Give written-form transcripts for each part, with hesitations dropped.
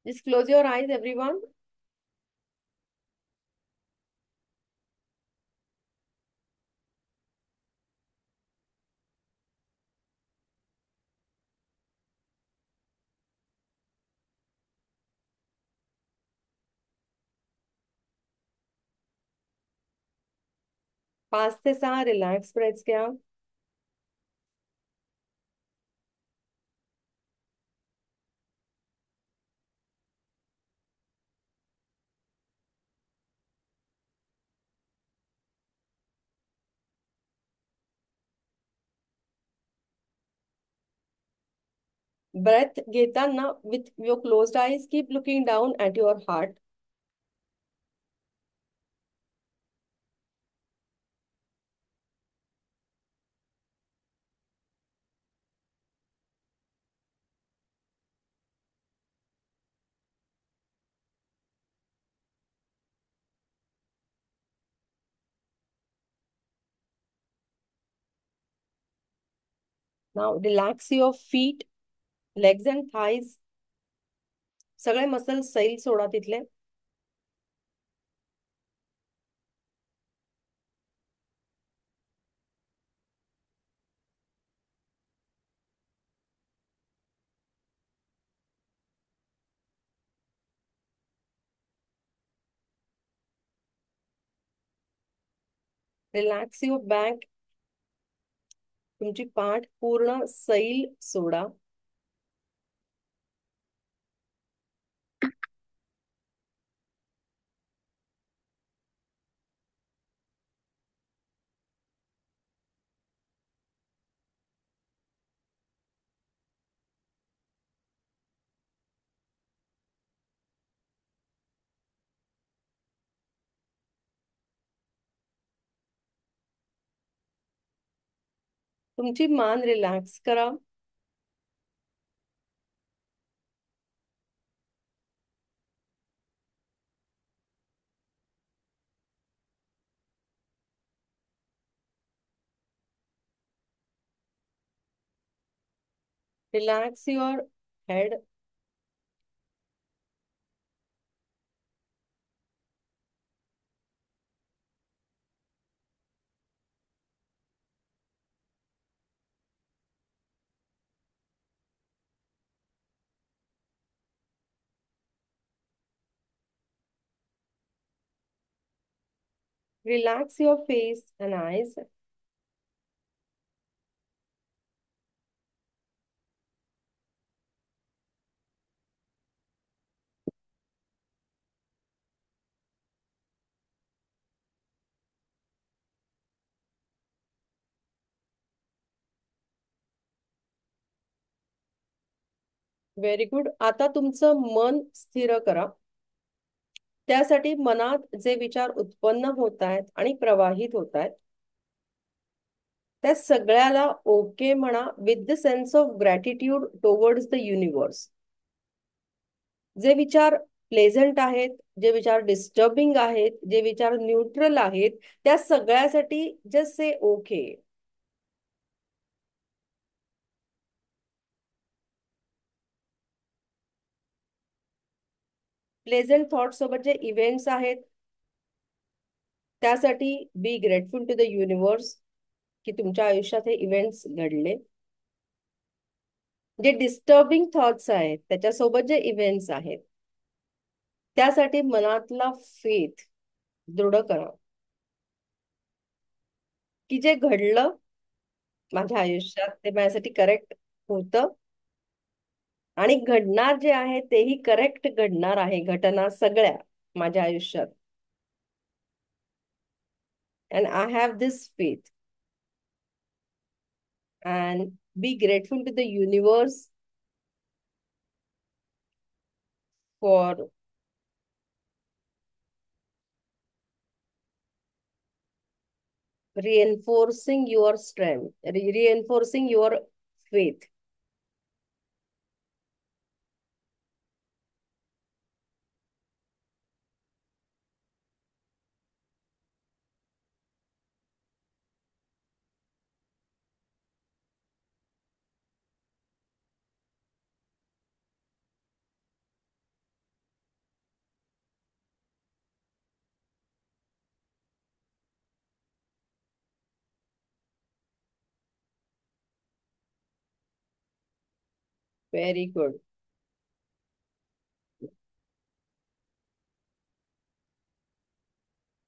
Just close your eyes, everyone. 5 ते 6 relax breaths घ्या. Breath घेताना with your closed eyes keep looking down at your heart. Now relax your feet, legs and thighs. सगळे muscles सैल सोडा तिथले. Relax your back. तुमची पाठ पूर्ण सैल सोडा. तुमची मान रिलॅक्स करा. Relax your head. Relax your face and eyes. Very good. आता तुमचं मन स्थिर करा. त्यासाठी मनात जे विचार उत्पन्न होत आहेत आणि प्रवाहित होत आहेत त्या सगळ्याला ओके म्हणा with the sense of gratitude towards the universe. जे विचार प्लेझंट आहेत, जे विचार डिस्टर्बिंग आहेत, जे विचार न्यूट्रल आहेत, त्या सगळ्यासाठी just say okay. Pleasant thought सोबत जे इव्हेंट्स आहेत त्यासाठी be grateful to the universe की तुमच्या आयुष्यात हे इव्हेंट्स घडले. जे डिस्टर्बिंग थॉट्स आहेत त्याच्यासोबत जे इव्हेंट्स आहेत त्यासाठी मनातला फेथ दृढ करा की जे घडलं माझ्या आयुष्यात ते माझ्यासाठी करेक्ट होतं आणि घडणार जे आहे तेही करेक्ट घडणार आहे. घटना सगळ्या माझ्या आयुष्यात. And I have this faith and be grateful to the universe for reinforcing your strength, reinforcing your faith. Very good.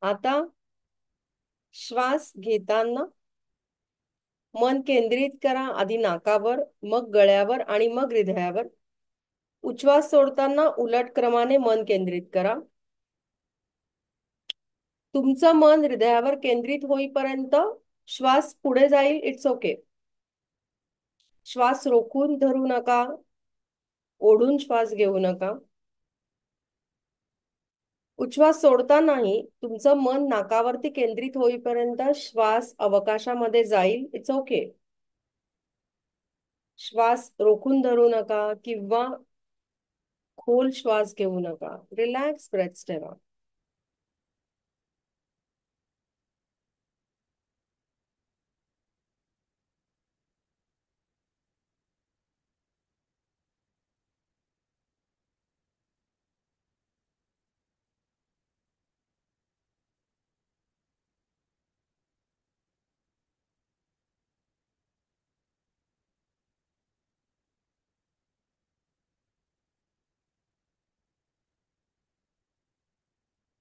आता श्वास घेताना मन केंद्रित करा आधी नाकावर, मग गळ्यावर आणि मग हृदयावर. उच्छ्वास सोडताना उलट क्रमाने मन केंद्रित करा. तुमचं मन हृदयावर केंद्रित होईपर्यंत श्वास पुढे जाईल, इट्स ओके. श्वास रोखून धरू नका, ओढून श्वास घेऊ नका. उच्छ्वास सोडतानाही तुमचं मन नाकावरती केंद्रित होईपर्यंत श्वास अवकाशामध्ये जाईल, इट्स ओके. श्वास रोखून धरू नका किंवा खोल श्वास घेऊ नका. रिलॅक्स ब्रेथ्स ठेवा.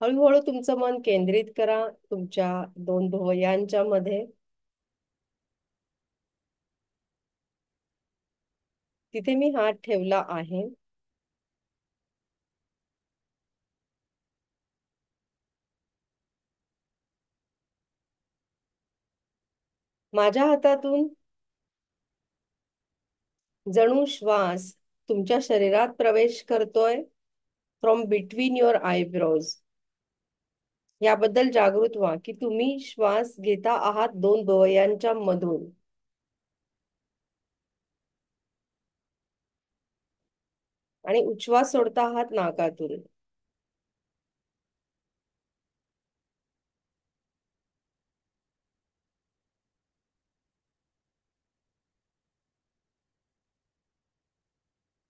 हळूहळू तुमचं मन केंद्रित करा तुमच्या दोन भुवयांच्या मध्ये. तिथे मी हात ठेवला आहे. माझ्या हातातून जणू श्वास तुमच्या शरीरात प्रवेश करतोय फ्रॉम बिटवीन युअर आयब्रोज. याबद्दल जागृत व्हा की तुम्ही श्वास घेता आहात दोन भुवयांच्या मधून आणि उच्छ्वास सोडता आहात नाकातून.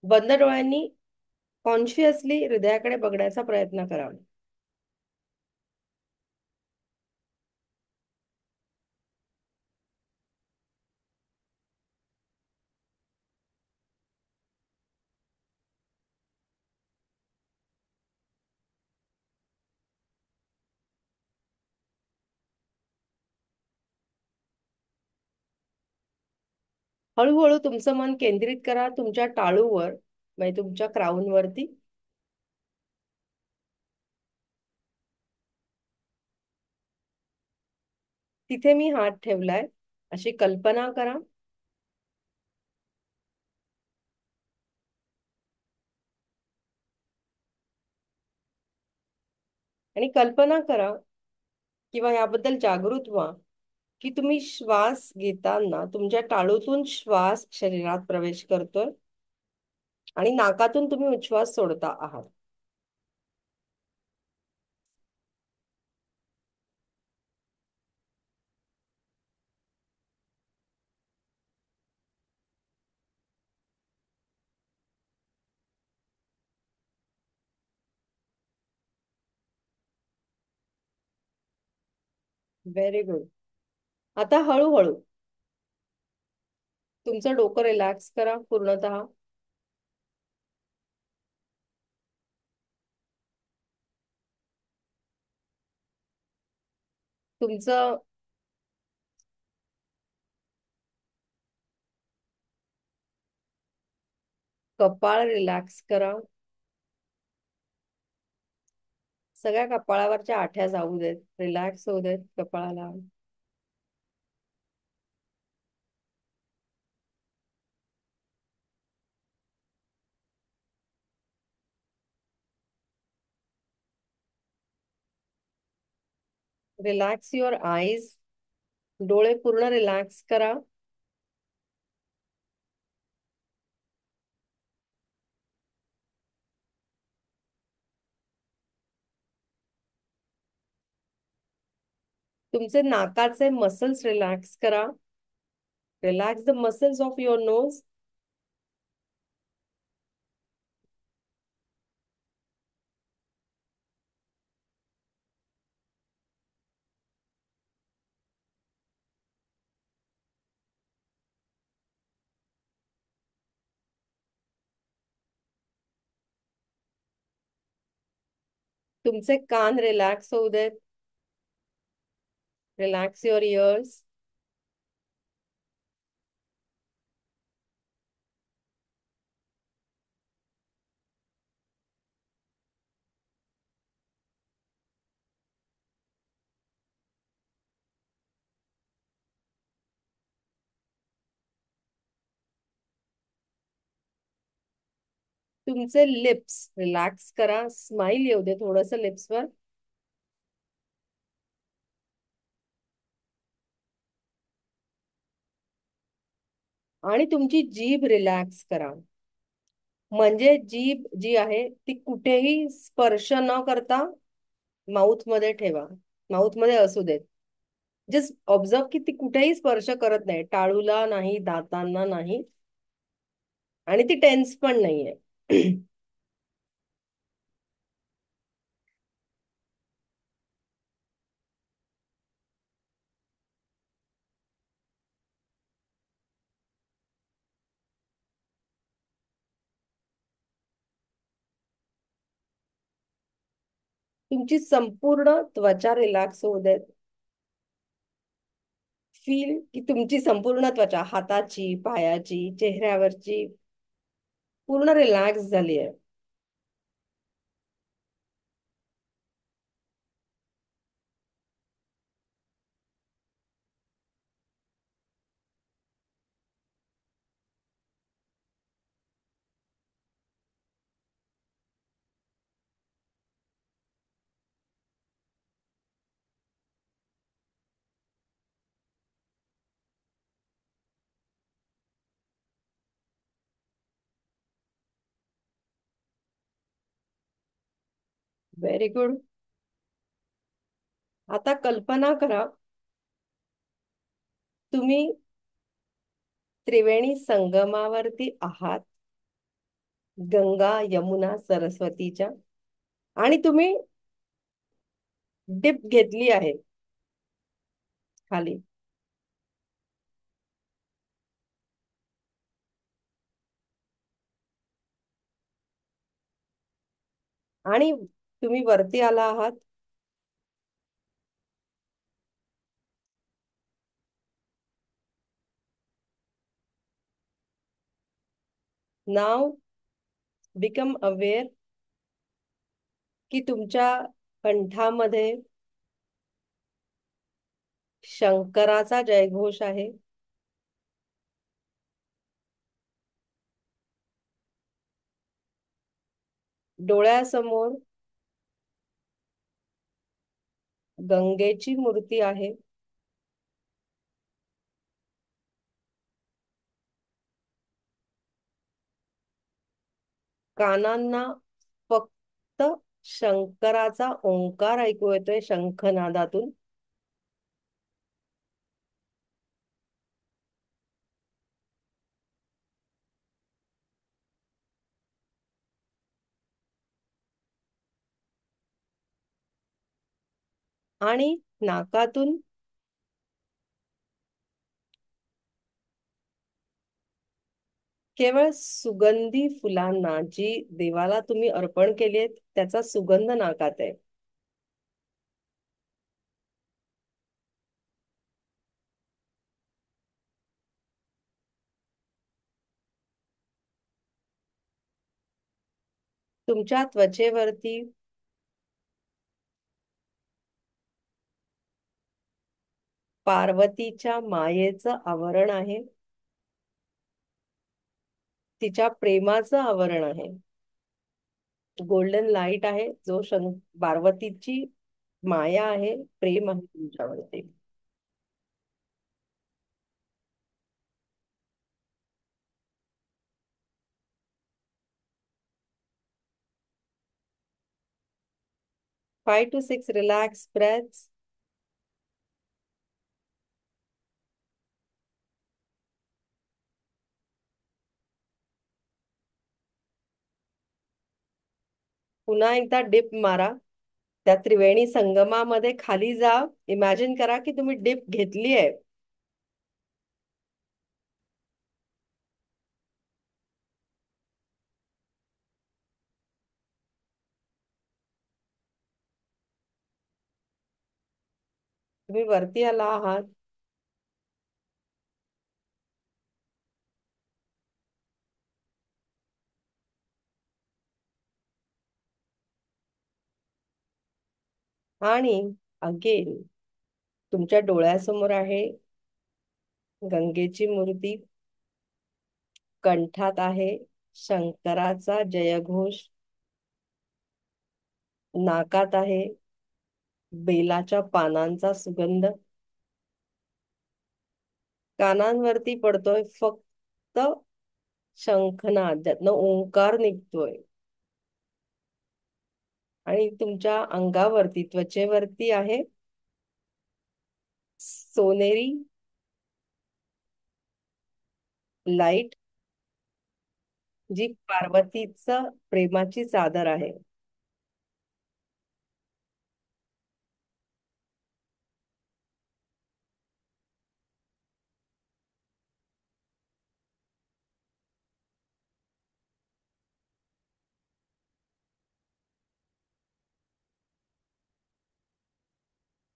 बंद डोळ्यांनी कॉन्शियसली हृदयाकडे बघण्याचा प्रयत्न करा. हळूहळू तुमचं मन केंद्रित करा तुमच्या टाळूवर, म्हणजे तुमच्या क्राऊन वरती. तिथे मी हात ठेवलाय अशी कल्पना करा. आणि कल्पना करा किंवा याबद्दल जागृत व्हा की तुम्ही श्वास घेताना तुमच्या टाळूतून श्वास शरीरात प्रवेश करतोय आणि नाकातून तुम्ही उच्छ्वास सोडता आहात. Very good. आता हळूहळू तुमचं डोकं रिलॅक्स करा पूर्णतः. तुमचं कपाळ रिलॅक्स करा. सगळ्या कपाळावरच्या आठ्या जाऊ देत, रिलॅक्स होऊ देत कपाळाला. Relax your eyes. डोळे पूर्ण रिलॅक्स करा. तुमचे नाकाचे मसल्स रिलॅक्स करा. Relax the muscles of your nose. तुमचे कान रिलॅक्स होऊ देत. Relax your ears. तुमचे लिप्स रिलॅक्स करा. स्माइल येऊ दे थोडस लिप्सवर. आणि तुमची जीभ रिलॅक्स करा. म्हणजे जीभ जी आहे ती कुठेही स्पर्श न करता माउथ मध्ये ठेवा. माउथ मध्ये असू देत. जस्ट ऑब्झर्व की ती कुठेही स्पर्श करत नाही. टाळूला नाही, दातांना नाही. आणि ती टेन्स पण नाहीये. तुमची संपूर्ण त्वचा रिलॅक्स होऊ देत. फील की तुमची संपूर्ण त्वचा हाताची, पायाची, चेहऱ्यावरची पूर्ण रिलॅक्स झाली आहे. Very good. आता कल्पना करा तुम्ही त्रिवेणी संगमावरती आहात. गंगा, यमुना, सरस्वतीच्या. आणि तुम्ही डिप घेतली आहे खाली. आणि तुम्ही वरती आला आहात. नाव बिकम अवेअर की तुमच्या कंठामध्ये शंकराचा जयघोष आहे. डोळ्यासमोर गंगेची मूर्ती आहे. कानांना फक्त शंकराचा ओंकार ऐकू येतोय शंखनादातून. आणि नाकातून केवळ सुगंधी फुलांना जी देवाला तुम्ही अर्पण केली त्याचा सुगंध नाकात आहे. तुमच्या त्वचेवरती पार्वतीच्या मायेचं आवरण आहे. तिच्या प्रेमाचं आवरण आहे. गोल्डन लाईट आहे जो पार्वतीची माया आहे, प्रेम आहे तुमच्यावरती. 5 to 6 रिलॅक्स ब्रेथ्स. पुन्हा एकदा डिप मारा. त्या त्रिवेणी संगमामध्ये खाली जा. इमॅजिन करा की तुम्ही डिप घेतली आहे. तुम्ही वरती आला आहात. आणि अगेन तुमच्या डोळ्यासमोर आहे गंगेची मूर्ती. कंठात आहे शंकराचा जयघोष. नाकात आहे बेलाच्या पानांचा सुगंध. कानांवरती पडतोय फक्त शंखनाद, ज्यातनं ओंकार निघतोय. आणि तुमच्या अंगावरती, त्वचेवरती आहे सोनेरी लाईट, जी पार्वतीचं प्रेमाची चादर आहे.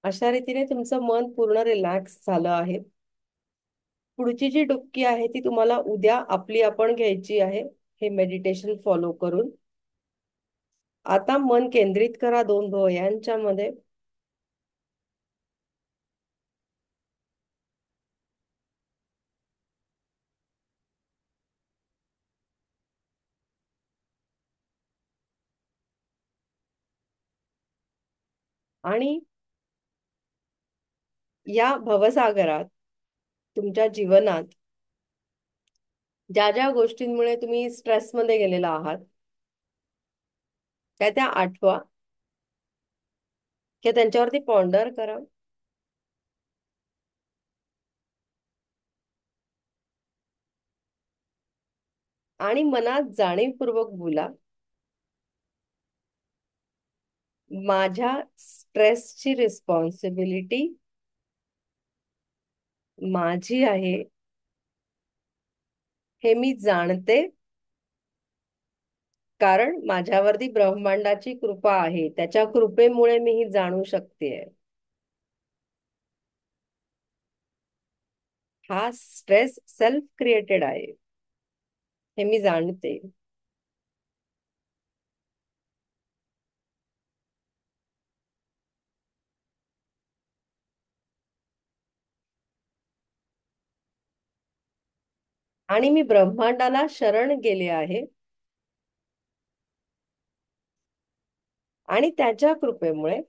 अशा रीतीने तुमचं मन पूर्ण रिलॅक्स झालं आहे. पुढची जी डुबकी आहे ती तुम्हाला उद्या आपली आपण घ्यायची आहे, हे मेडिटेशन फॉलो करून. आता मन केंद्रित करा दोन भुवयांच्या मध्ये. आणि या भवसागरात तुमच्या जीवनात ज्या ज्या गोष्टींमुळे तुम्ही स्ट्रेसमध्ये गेलेला आहात, त्या त्या आठवा किंवा त्यांच्यावरती पॉन्डर करा. आणि मनात जाणीवपूर्वक बोला, माझ्या स्ट्रेसची रिस्पॉन्सिबिलिटी माझी आहे, हे मी जाणते. कारण माझ्यावरती ब्रह्मांडाची कृपा आहे, त्याच्या कृपेमुळे मी ही जाणू शकते. हा स्ट्रेस सेल्फ क्रिएटेड आहे, हे मी जाणते. आणि मी ब्रह्मांडाला शरण गेले आहे, आणि त्याच्या कृपेमुळे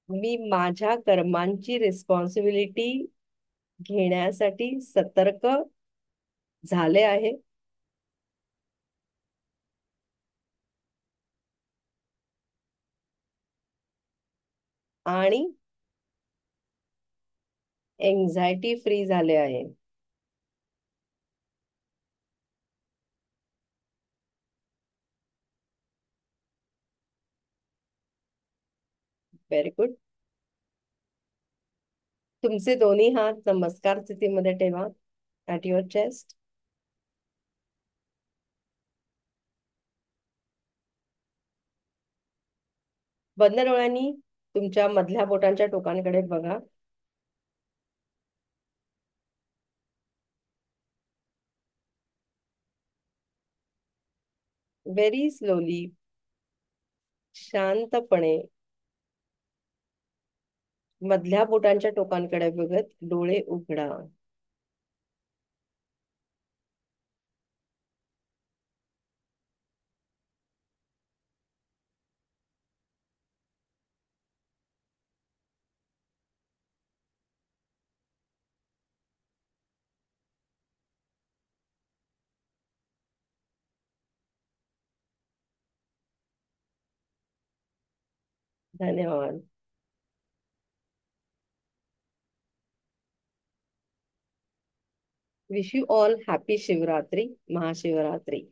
मी माझ्या कर्मांची रिस्पॉन्सिबिलिटी घेण्यासाठी सतर्क झाले आहे. आणि एन्झायटी फ्री झाले आहे. Very good. तुमचे दोन्ही हात नमस्कार स्थितीमध्ये ठेवा ॲट युअर चेस्ट. बंद डोळ्यांनी तुमच्या मधल्या बोटांच्या टोकांकडे बघा. व्हेरी स्लोली, शांतपणे मधल्या बोटांच्या टोकांकडे बघत डोळे उघडा. धन्यवाद. Wish you all happy Shivratri, Mahashivratri.